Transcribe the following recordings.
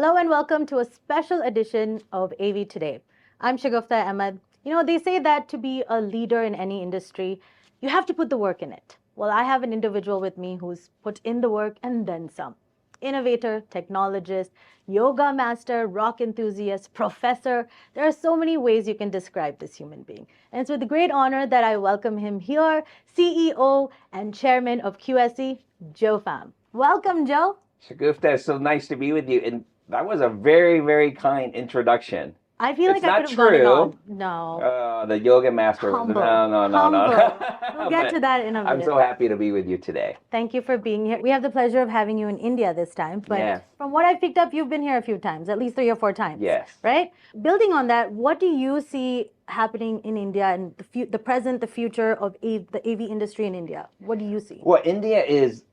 Hello and welcome to a special edition of AV Today. I'm Shagufta Ahmed. They say that to be a leader in any industry, you have to put the work in it. Well, I have an individual with me who's put in the work and then some. Innovator, technologist, yoga master, rock enthusiast, professor. There are so many ways you can describe this human being. And it's with great honor that I welcome him here, CEO and chairman of QSC, Joe Pham. Welcome, Joe. Shagufta, it's so nice to be with you. And that was a very, very kind introduction. I feel It's like I could not have gone true. on. No. The yoga master was Humble. no. Humble. We'll get But to that in a I'm bit. so happy to be with you today. Thank you for being here. We have the pleasure of having you in India this time. But Yes. from what I've picked up, you've been here a few times, at least 3 or 4 times. Yes. Right? Building on that, what do you see happening in India and the present, the future of the AV industry in India? What do you see? Well, India is.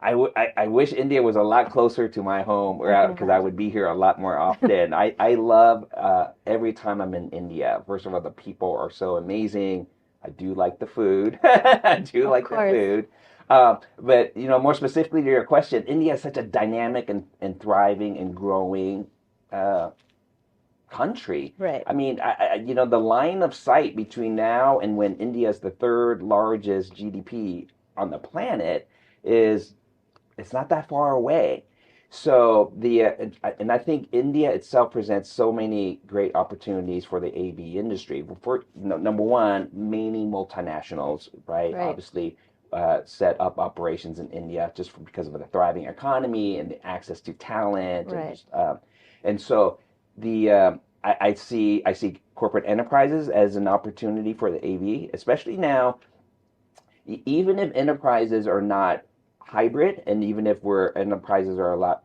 I wish India was a lot closer to my home, because I would be here a lot more often. I love every time I'm in India. First of all, the people are so amazing. I do like the food. I do like the food. But more specifically to your question, India is such a dynamic and thriving and growing country. Right. I mean, the line of sight between now and when India is the third largest GDP on the planet it's not that far away. So and I think India itself presents so many great opportunities for the AV industry. For number one, many multinationals, right? Obviously, set up operations in India just because of the thriving economy and the access to talent. Right. And so I see corporate enterprises as an opportunity for the AV, especially now. Even if enterprises are not hybrid, and even if enterprises are a lot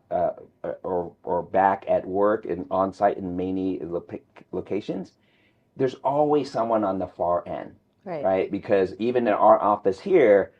or back at work and on site in many locations, there's always someone on the far end, right? Because even in our office here,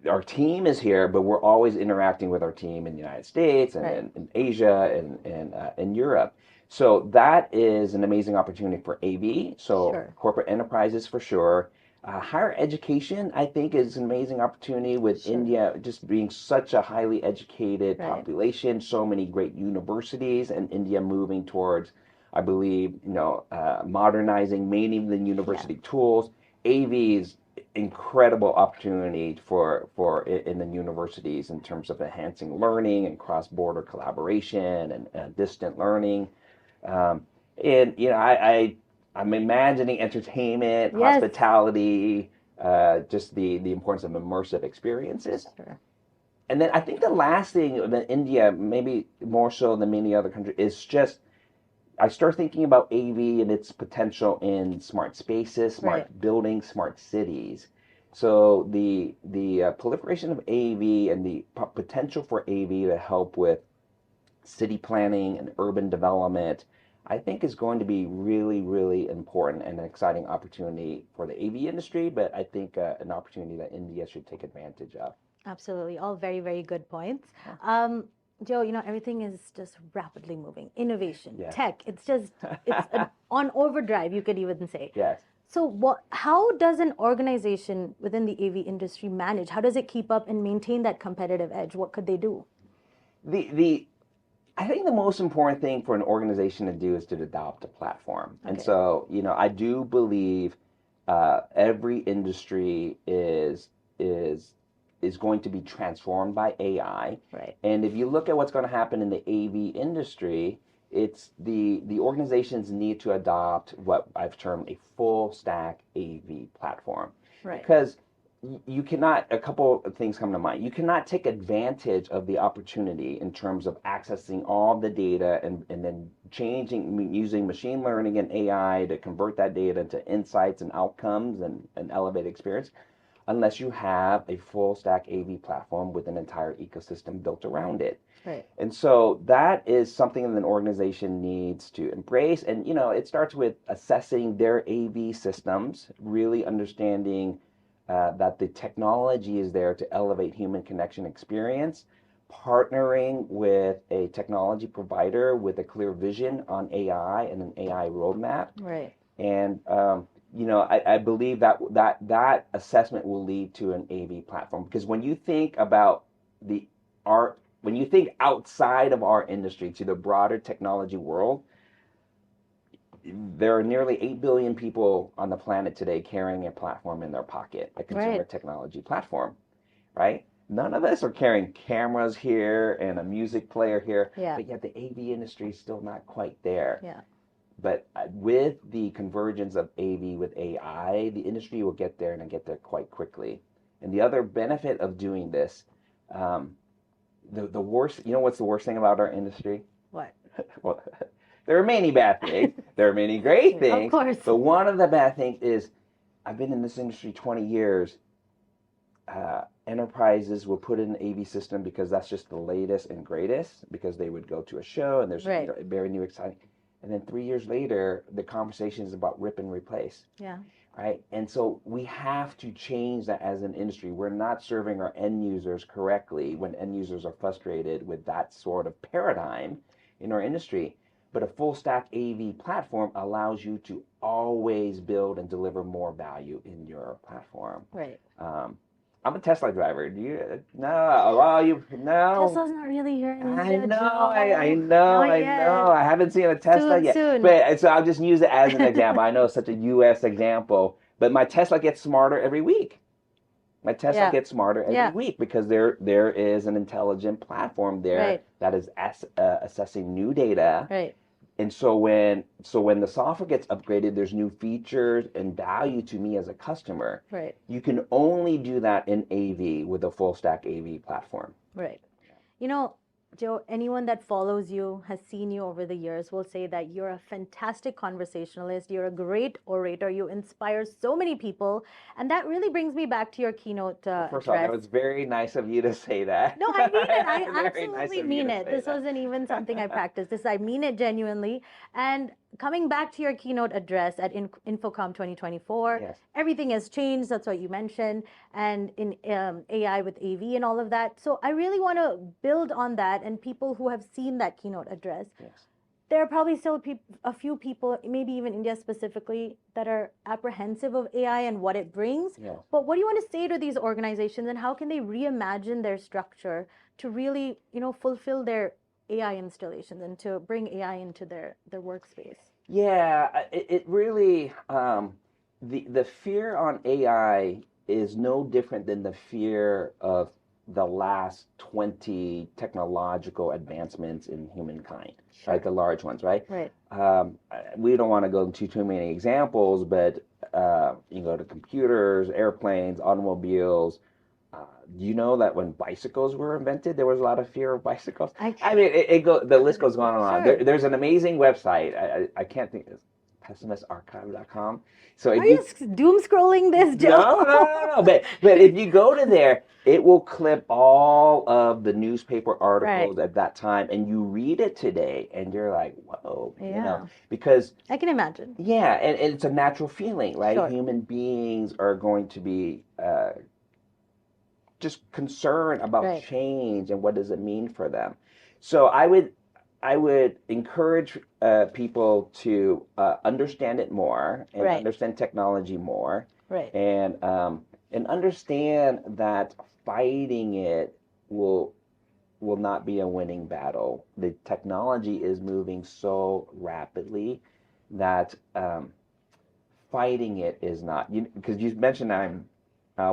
our team is here, but we're always interacting with our team in the United States and in Asia and in Europe. So that is an amazing opportunity for AV. So corporate enterprises for sure. Higher education, I think, is an amazing opportunity with India just being such a highly educated population, so many great universities, and India moving towards, I believe, modernizing many of the university tools. AV is incredible opportunity for in the universities in terms of enhancing learning and cross-border collaboration and distant learning. I'm imagining entertainment, hospitality, just the importance of immersive experiences. And then I think the last thing that India, maybe more so than many other countries, is just I start thinking about AV and its potential in smart spaces, smart buildings, smart cities. So the proliferation of AV and the potential for AV to help with city planning and urban development, I think is going to be really, really important and an exciting opportunity for the AV industry, but I think an opportunity that India should take advantage of. Absolutely. All very, very good points. Joe, everything is just rapidly moving. Innovation, tech, it's on overdrive, you could even say. Yes. So how does an organization within the AV industry manage? How does it keep up and maintain that competitive edge? What could they do? I think the most important thing for an organization to do is to adopt a platform. And so, I do believe every industry is going to be transformed by AI. Right. And if you look at what's going to happen in the AV industry, it's the organizations need to adopt what I've termed a full stack AV platform. Right. Because you cannot, a couple of things come to mind. You cannot take advantage of the opportunity in terms of accessing all the data and then using machine learning and AI to convert that data into insights and outcomes and an elevated experience, unless you have a full stack AV platform with an entire ecosystem built around it. Right. And so that is something that an organization needs to embrace. And, it starts with assessing their AV systems, really understanding that the technology is there to elevate human connection experience, partnering with a technology provider with a clear vision on AI and an AI roadmap. Right. And I believe that assessment will lead to an AV platform, because when you think about when you think outside of our industry to the broader technology world, there are nearly 8 billion people on the planet today carrying a platform in their pocket, a consumer Right. technology platform, right? None of us are carrying cameras here and a music player here, Yeah. but yet the AV industry is still not quite there. Yeah. But with the convergence of AV with AI, the industry will get there and get there quite quickly. And the other benefit of doing this, um, the worst, you know what's the worst thing about our industry? What? Well, there are many bad things. There are many great Of things. course. But one of the bad things is I've been in this industry 20 years. Enterprises will put in an AV system because that's just the latest and greatest, because they would go to a show and there's Right. very new, exciting. And then 3 years later, the conversation is about rip and replace. Yeah. Right? And so we have to change that as an industry. We're not serving our end users correctly when end users are frustrated with that sort of paradigm in our industry. But a full stack AV platform allows you to always build and deliver more value in your platform. Right. I'm a Tesla driver. Do you? No. Well, you no. Tesla's not really here in I India, know, I Joe. know, Not I know. yet. I haven't seen a Tesla Soon, yet, soon. but so I'll just use it as an example. I know it's such a U.S. example, but my Tesla gets smarter every week. My Tesla Yeah. gets smarter every Yeah. week because there is an intelligent platform there Right. that is assessing new data. Right. And so when the software gets upgraded, there's new features and value to me as a customer. Right. You can only do that in AV with a full stack AV platform. Right. You know, Joe, anyone that follows you, has seen you over the years, will say that you're a fantastic conversationalist. You're a great orator. You inspire so many people. And that really brings me back to your keynote First of all, that address. was very nice of you to say that. No, I mean it. I Very nice absolutely of you mean to it. say This that. wasn't even something I practiced. This, I mean it genuinely. And coming back to your keynote address at Infocom 2024, Yes. everything has changed. That's what you mentioned. And in AI with AV and all of that. So I really want to build on that. And people who have seen that keynote address, Yes. there are probably still a few people, maybe even India specifically, that are apprehensive of AI and what it brings. Yes. But what do you want to say to these organizations, and how can they reimagine their structure to really, fulfill their AI installations and to bring AI into their workspace? Yeah, it really the fear on AI is no different than the fear of the last 20 technological advancements in humankind, right? The large ones, right? Right. We don't want to go into too many examples, but you go to computers, airplanes, automobiles. Do you know that when bicycles were invented, there was a lot of fear of bicycles? I mean, the list goes on and on. Sure. There's an amazing website. I can't think, it's pessimistarchive.com. So if Are you doom scrolling this, Joe? no. But if you go to there, it will clip all of the newspaper articles at that time, and you read it today, and you're like, whoa, Yeah. because I can imagine. yeah, and it's a natural feeling, right? Sure. Human beings are going to be just concerned about change and what does it mean for them. So I would encourage people to understand it more and understand technology more, and understand that fighting it will not be a winning battle. The technology is moving so rapidly that fighting it is not. Because you mentioned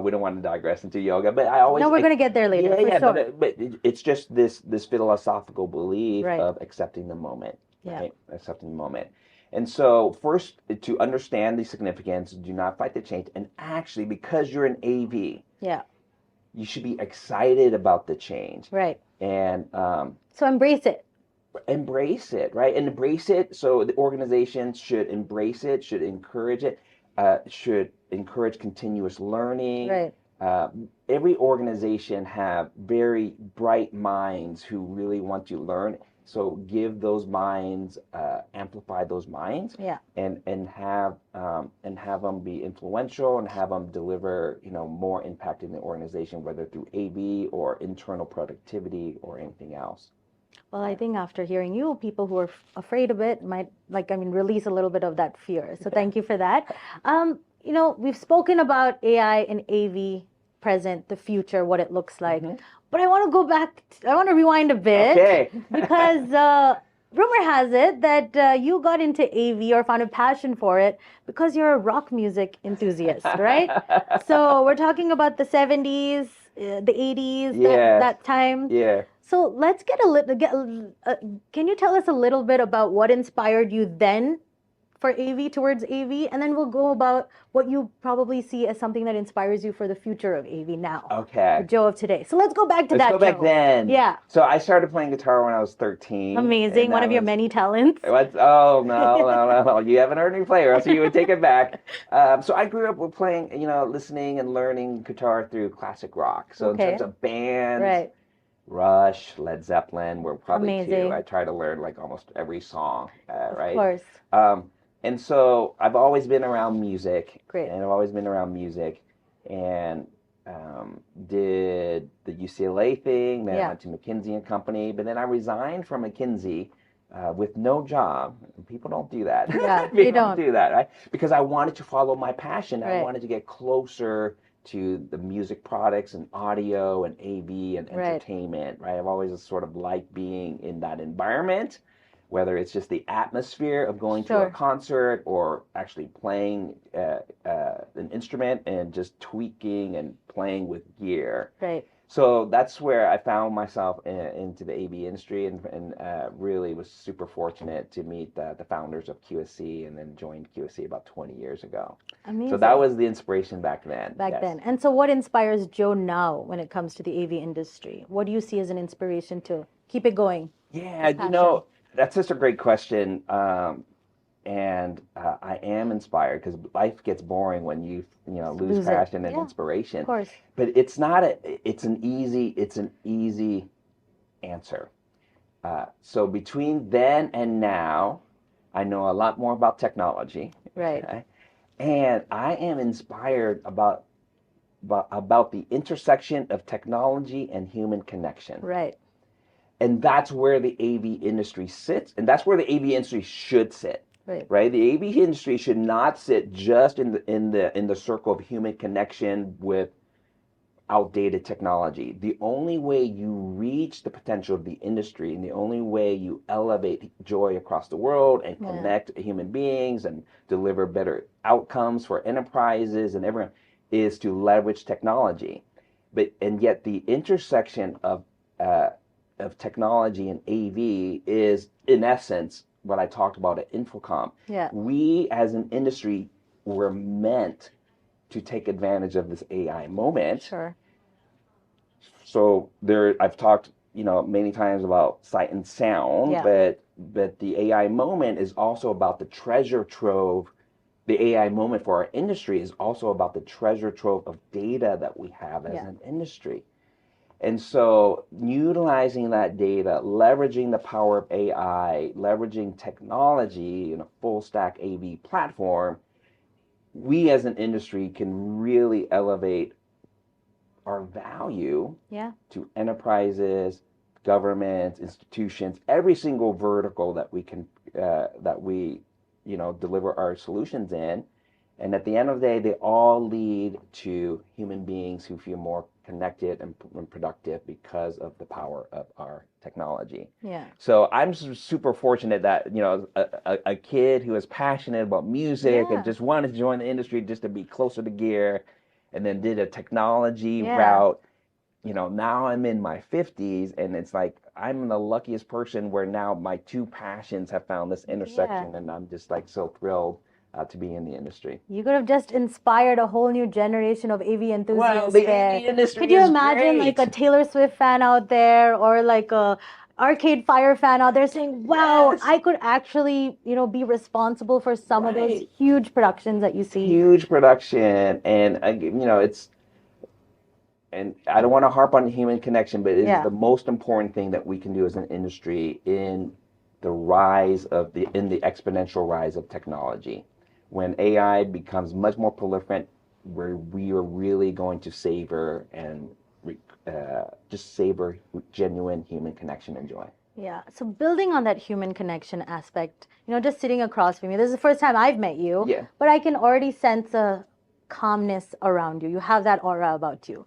we don't want to digress into yoga, but I always No, we're going to get there later. yeah, for sure. but it's just this philosophical belief Right. of accepting the moment, Yeah. right? Accepting the moment. And so first, to understand the significance, do not fight the change. And actually, because you're an AV, Yeah. you should be excited about the change. Right. And So embrace it. embrace it, right? And embrace it. So the organizations should embrace it, should encourage it, should encourage continuous learning. Right. Every organization have very bright minds who really want to learn. So give those minds, amplify those minds, Yeah. and have them be influential and have them deliver more impact in the organization, whether through AV or internal productivity or anything else. Well, I think after hearing you, people who are afraid of it might, release a little bit of that fear. So thank you for that. We've spoken about AI and AV present, the future, what it looks like. Mhm. But I want to go back, I want to rewind a bit. Okay. Because rumor has it that you got into AV or found a passion for it because you're a rock music enthusiast, right? So we're talking about the 70s, the 80s, Yes. that time. Yeah. So let's get a little, can you tell us a little bit about what inspired you then for AV, towards AV, and then we'll go about what you probably see as something that inspires you for the future of AV now, the Okay. Joe of today. So let's go back to Let's that, go back Joe. then. Yeah, So I started playing guitar when I was 13. amazing. and One that of your was- many talents. What? Oh, no. You haven't heard me play, or else you would take it back. So I grew up with playing, listening and learning guitar through classic rock. So in Okay. terms of bands, Right. Rush, Led Zeppelin were probably Amazing. two. I try to learn like almost every song, Of right? course. And so I've always been around music. Great. And I've always been around music, and did the UCLA thing. Then I Yeah. went to McKinsey and Company, but then I resigned from McKinsey with no job. People don't do that. Yeah, People they don't. do that, right? Because I wanted to follow my passion. I Right. wanted to get closer to the music products and audio and AV and Right. entertainment, right? I've always sort of liked being in that environment, whether it's just the atmosphere of going to a Sure. concert or actually playing an instrument and just tweaking and playing with gear. Right. So that's where I found myself into the AV industry, and really was super fortunate to meet the founders of QSC, and then joined QSC about 20 years ago. Amazing. So that was the inspiration back then. back yes. then. And so what inspires Joe now when it comes to the AV industry? What do you see as an inspiration to keep it going? Yeah, This passion. that's just a great question. And I am inspired because life gets boring when you lose Lose it. passion and Yeah, inspiration. Of course. But it's not it's an easy answer. So between then and now, I know a lot more about technology. Right. Okay? And I am inspired about the intersection of technology and human connection. Right. And that's where the AV industry sits, and that's where the AV industry should sit. Right. Right? The AV industry should not sit just in the circle of human connection with outdated technology. The only way you reach the potential of the industry, and the only way you elevate joy across the world and connect human beings and deliver better outcomes for enterprises and everyone, is to leverage technology. And yet the intersection of technology and AV is, in essence, what I talked about at Infocom. Yeah. We as an industry were meant to take advantage of this AI moment. Sure. So I've talked, many times about sight and sound, Yeah. but the AI moment is also about the treasure trove. The AI moment for our industry is also about the treasure trove of data that we have as an industry. And so utilizing that data, leveraging the power of AI, leveraging technology in a full stack AV platform, we as an industry can really elevate our value to enterprises, governments, institutions, every single vertical that we can deliver our solutions in. And at the end of the day, they all lead to human beings who feel more connected and productive because of the power of our technology. Yeah. So I'm super fortunate that, a kid who is passionate about music and just wanted to join the industry just to be closer to gear, and then did a technology route. Now I'm in my 50s, and it's like I'm the luckiest person where now my two passions have found this intersection, and I'm just like so thrilled to be in the industry. You could have just inspired a whole new generation of AV enthusiasts. Well, the AV industry Could you is imagine great. like a Taylor Swift fan out there, or like a Arcade Fire fan out there saying, wow, I could actually, be responsible for some of those huge productions that you see. Huge production, and and I don't want to harp on the human connection, but it is the most important thing that we can do as an industry in the exponential rise of technology. When AI becomes much more proliferant, where we are really going to savor and just savor genuine human connection and joy. Yeah. So building on that human connection aspect, just sitting across from you, this is the first time I've met you, but I can already sense a calmness around you. You have that aura about you.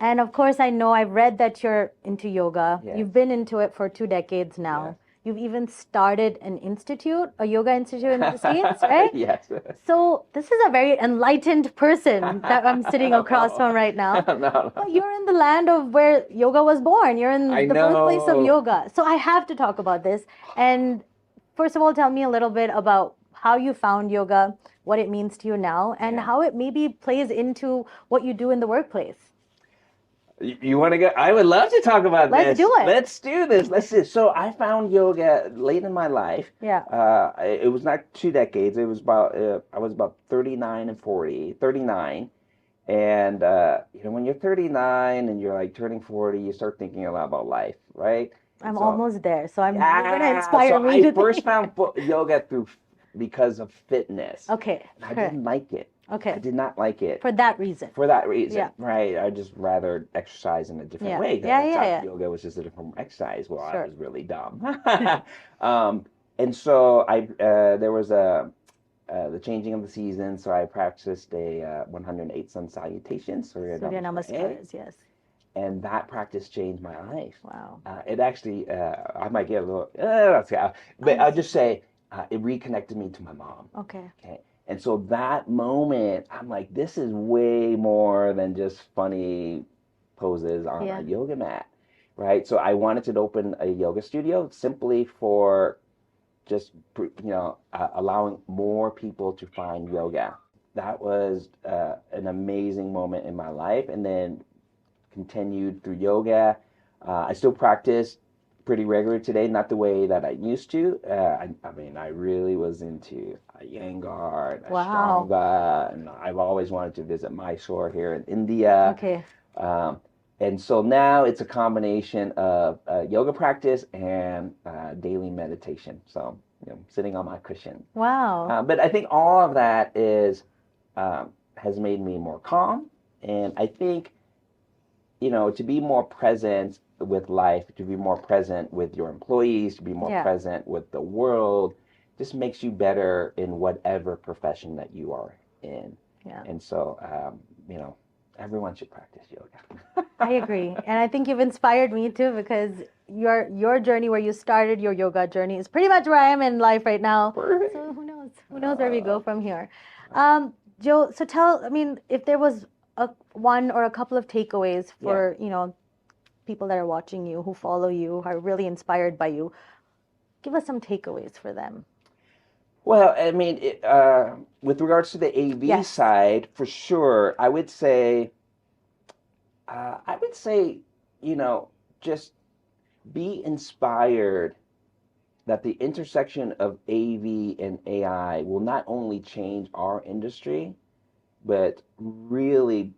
And of course, I know I've read that you're into yoga. Yes. You've been into it for 2 decades now. Yes. You've even started an institute, a yoga institute in the States, right? Yes. So this is a very enlightened person that I'm sitting across from right now. No. But you're in the land of where yoga was born. You're in I the birthplace of know. yoga. So I have to talk about this. And first of all, tell me a little bit about how you found yoga, what it means to you now, and Yeah. how it maybe plays into what you do in the workplace. You want to go? I would love to talk about Let's this. do it. Let's do this. Let's do. So I found yoga late in my life. Yeah. It was not 2 decades. It was about I was about 39 and 40, 39. And when you're 39 and you're like turning 40, you start thinking a lot about life, right? I'm So- almost there. So you're going to Yeah. inspire So me I to first think. found yoga because of fitness. Okay. And I Correct. didn't like it. I Okay. did not like it. For that reason. For that reason, Yeah. right? I just rather exercise in a different Yeah. way. 'Cause Yeah, I yeah, thought yeah. yoga was just a different exercise. Well, Sure. I was really dumb. And so there was the changing of the season, so I practiced a 108 sun salutation, Surya Surya Namaskar, Namaskars, yes. and that practice changed my life. Wow. It actually, I might get a little, but I'll just say it reconnected me to my mom. Okay. Okay. And so that moment, I'm like, this is way more than just funny poses on Yeah. a yoga mat, right? So I wanted to open a yoga studio simply for just, allowing more people to find yoga. That was an amazing moment in my life. And then continued through yoga. I still practice pretty regularly today, not the way that I used to. I really was into Iyengar, Wow. Ashtanga, and I've always wanted to visit Mysore here in India. Okay. And so now it's a combination of yoga practice and daily meditation. So, sitting on my cushion. Wow. But I think all of that has made me more calm. And I think, to be more present with life, to be more present with your employees, to be more Yeah. present with the world, just makes you better in whatever profession that you are in. Yeah. And so, everyone should practice yoga. I agree. And I think you've inspired me too, because your journey where you started your yoga journey is pretty much where I am in life right now. Perfect. So who knows? Who knows where we go from here? Joe, so if there was one or a couple of takeaways for, people that are watching you, who follow you, who are really inspired by you, give us some takeaways for them. Well, I mean, with regards to the AV Yes. side, for sure, I would say, just be inspired that the intersection of AV and AI will not only change our industry, but really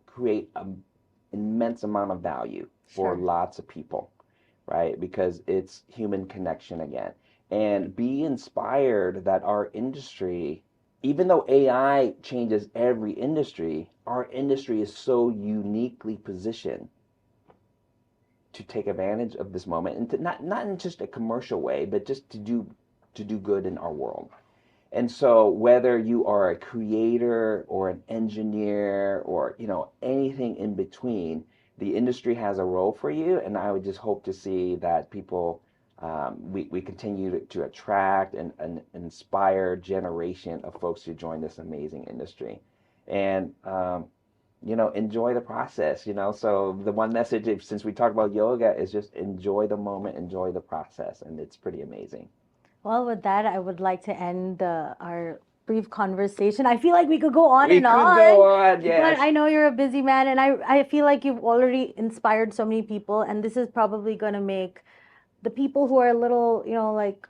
create an immense amount of value for Sure. lots of people, right? Because it's human connection again. And be inspired that our industry, even though AI changes every industry, our industry is so uniquely positioned to take advantage of this moment, and to not in just a commercial way, but just to do good in our world. And so whether you are a creator or an engineer or anything in between, the industry has a role for you. And I would just hope to see that people we continue to attract an inspired generation of folks to join this amazing industry. And enjoy the process, So the one message, since we talk about yoga, is just enjoy the moment, enjoy the process, and it's pretty amazing. Well, with that, I would like to end our brief conversation. I feel like we could go on We and could on. go on, yes. But I know you're a busy man, and I feel like you've already inspired so many people, and this is probably going to make the people who are a little, like,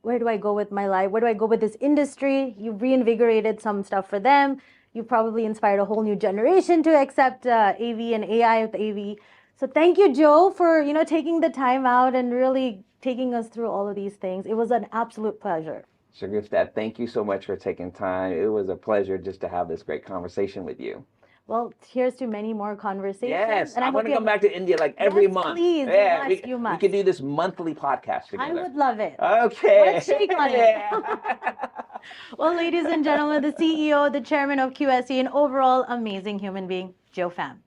where do I go with my life? Where do I go with this industry? You've reinvigorated some stuff for them. You've probably inspired a whole new generation to accept AV and AI with AV. So thank you, Joe, for taking the time out and really taking us through all of these things. It was an absolute pleasure. Shagufta, thank you so much for taking time. It was a pleasure just to have this great conversation with you. Well, here's to many more conversations. Yes, and I want to come back to India like every Yes, month. please, Yeah, you must. we could do this monthly podcast together. I would love it. Okay. Let's shake on it. Yeah. Well, ladies and gentlemen, the CEO, the chairman of QSC, an overall amazing human being, Joe Pham.